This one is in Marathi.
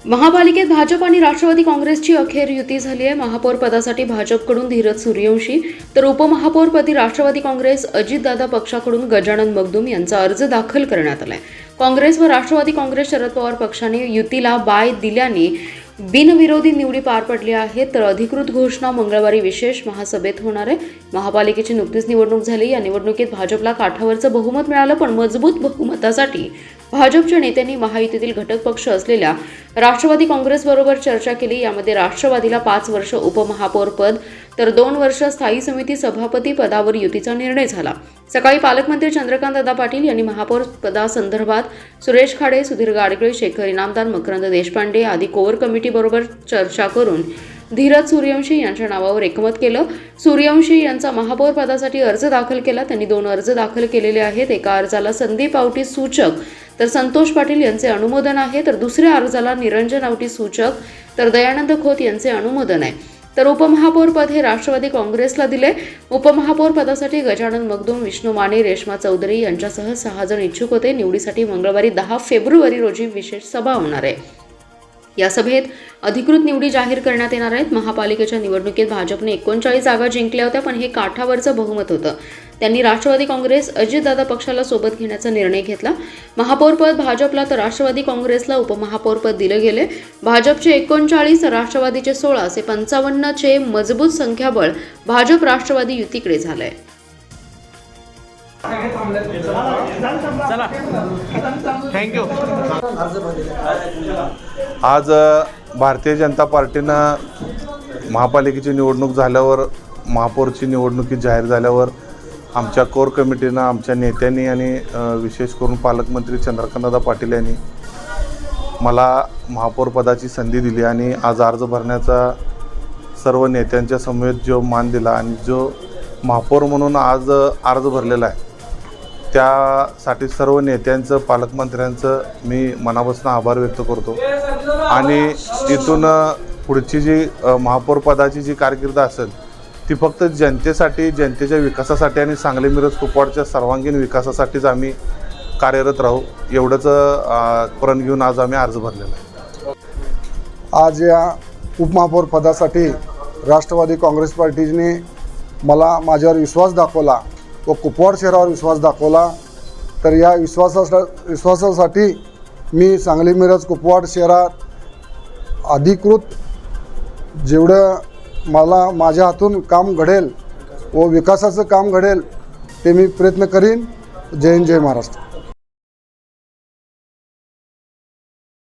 महापालिकेत भाजप आणि राष्ट्रवादी काँग्रेसची अखेर युती झाली आहे। महापौर पदासाठी भाजपकडून धीरज सूर्यवंशी तर उपमहापौरपदी राष्ट्रवादी काँग्रेस अजितदादा पक्षाकडून गजानन मगदूम यांचा अर्ज दाखल करण्यात आलाय। काँग्रेस व राष्ट्रवादी काँग्रेस शरद पवार पक्षाने युतीला बाय दिल्याने बिनविरोधी निवडी पार पडल्या आहेत। तर अधिकृत घोषणा मंगळवारी विशेष महासभेत होणार आहे। महापालिकेची नुकतीच निवडणूक झाली। या निवडणुकीत भाजपला काठावरचं बहुमत मिळालं, पण मजबूत बहुमतासाठी भाजपच्या नेत्यांनी महायुतीतील घटक पक्ष असलेल्या राष्ट्रवादी काँग्रेसबरोबर चर्चा केली। यामध्ये राष्ट्रवादीला 5 वर्ष उपमहापौर पद तर 2 वर्ष स्थायी समिती सभापती पदावर युतीचा निर्णय झाला। सकाळी पालकमंत्री चंद्रकांतदादा पाटील यांनी महापौर पदासंदर्भात सुरेश खाडे, सुधीर गाडगीळ, शेखर इनामदार, मकरंद देशपांडे आदी कोर कमिटीबरोबर चर्चा करून धीरज सूर्यवंशी यांच्या नावावर एकमत केलं। सूर्यवंशी यांचा महापौर पदासाठी अर्ज दाखल केला। त्यांनी 2 अर्ज दाखल केलेले आहेत। एका अर्जाला संदीप आवटी सूचक तर संतोष पाटील यांचे अनुमोदन आहे, तर दुसऱ्या अर्जाला निरंजन आवटी सूचक तर दयानंद खोत यांचे अनुमोदन आहे। तर उपमहापौर पद हे राष्ट्रवादी काँग्रेसला दिले। उपमहापौर पदासाठी गजानन मगदूम, विष्णू माने, रेश्मा चौधरी यांच्यासह 6 जण इच्छुक होते। निवडीसाठी मंगळवारी 10 फेब्रुवारी रोजी विशेष सभा होणार आहे। या सभेत अधिकृत निवडी जाहीर करण्यात येणार आहेत। महापालिकेच्या निवडणुकीत भाजपने 39 जागा जिंकल्या होत्या, पण हे काठावरचं बहुमत होतं। त्यांनी राष्ट्रवादी काँग्रेस अजितदादा पक्षाला सोबत घेण्याचा निर्णय घेतला। महापौरपद भाजपला तर राष्ट्रवादी काँग्रेसला उपमहापौरपद दिले गेले। भाजपचे 39, राष्ट्रवादीचे 16 असे 55 चे मजबूत संख्याबळ भाजप राष्ट्रवादी युतीकडे झालंय। थँक्यू। आज भारतीय जनता पार्टीनं महापालिकेची निवडणूक झाल्यावर, महापौरची निवडणुकी जाहीर झाल्यावर आमच्या कोर कमिटीनं, आमच्या नेत्यांनी आणि विशेष करून पालकमंत्री चंद्रकांतदादा पाटील यांनी मला महापौर पदाची संधी दिली आणि आज अर्ज भरण्याचा सर्व नेत्यांच्या समवेत जो मान दिला आणि जो महापौर म्हणून आज अर्ज भरलेला आहे, त्यासाठी सर्व नेत्यांचं, पालकमंत्र्यांचं मी मनापासून आभार व्यक्त करतो। आणि इथून पुढची जी महापौर पदाची जी कारकीर्द असेल ती फक्त जनतेसाठी, जनतेच्या विकासासाठी आणि सांगली मिरज कुपवाडच्या सर्वांगीण विकासासाठीच आम्ही कार्यरत राहू, एवढंच प्रण घेऊन आज आम्ही अर्ज भरलेला आहे। आज या उपमहापौर पदासाठी राष्ट्रवादी काँग्रेस पार्टीने मला माझ्यावर विश्वास दाखवला व कुपवाड शहरावर विश्वास दाखवला। तर या विश्वासासाठी मी सांगली मिरज कुपवाड शहरात अधिकृत जेवढं मला माझ्या हातून काम घडेल व विकासाचं काम घडेल ते मी प्रयत्न करीन। जय हिंद, जय महाराष्ट्र।